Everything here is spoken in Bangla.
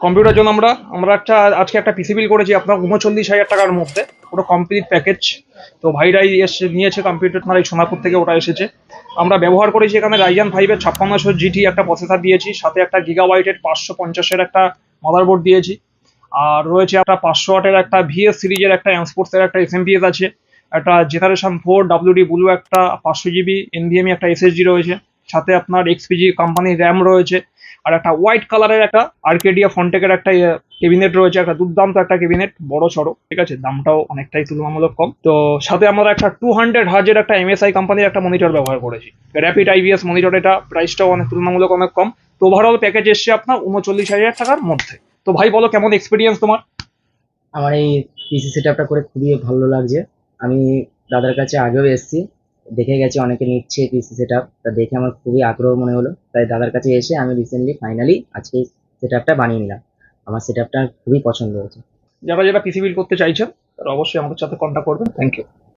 কম্পিউটার জন্য আমরা আজকে একটা পিসি বিল করেছি আপনার ৩৯,০০০ টাকার মধ্যে, পুরো কমপ্লিট প্যাকেজ। তো ভাইরাই এসে নিয়েছে কম্পিউটার, আপনার এই সোনাপুর থেকে ওটা এসেছে। আমরা ব্যবহার করেছি এখানে রাইজান 5-এর 5600 জিটি একটা প্রসেসর দিয়েছি, সাথে একটা গিগাবাইটের 550-এর একটা মাদারবোর্ড দিয়েছি। আর রয়েছে একটা 500 ওয়াটের একটা ভিএস সিরিজের একটা এমস্পোর্টসের একটা এসএমপিএস আছে, একটা জেনারেশন 4 ডাব্লিউডি ব্লু একটা 500 জিবি এনভিএমই একটা এসএসডি রয়েছে, সাথে আপনার এক্সপিজি কোম্পানির র্যাম রয়েছে, আর একটা হোয়াইট কালারের একটা আর্কেডিয়া ফন্টেকের একটা কেবিনেট রয়েছে, একটা দুর্দান্ত একটা কেবিনেট, বড় সড়ো, ঠিক আছে, দামটাও অনেকটাই তুলনামূলক কম। তো সাথে আমরা একটা 200 হার্জের একটা এমএসআই কোম্পানির একটা মনিটর ব্যবহার করেছি, র্যাপিড আইবিএস মনিটর। এটা প্রাইসটাও অনেক তুলনামূলক অনেক কম। তো ওভারঅল প্যাকেজ এসছে আপনার ৩৯,০০০ টাকার মধ্যে। তো ভাই বলো কেমন এক্সপিরিয়েন্স তোমার? আমার এই পিসি সেটআপটা করে খুবই ভালো লাগছে। আমি দাদার কাছে আগেও এসেছি, দেখে গেছি অনেকে নিচ্ছে পিসি সেটআপ, তা দেখে আমার খুবই আগ্রহ মনে হলো, তাই দাদার কাছে এসে আমি রিসেন্টলি ফাইনালি আজকে এই সেটআপটা বানিয়ে নিলাম। আমার সেটআপটা খুবই পছন্দ হয়েছে। যারা যারা পিসি বিল করতে চাইছেন তারা অবশ্যই আমাদের সাথে কন্ট্যাক্ট করবেন। Thank you.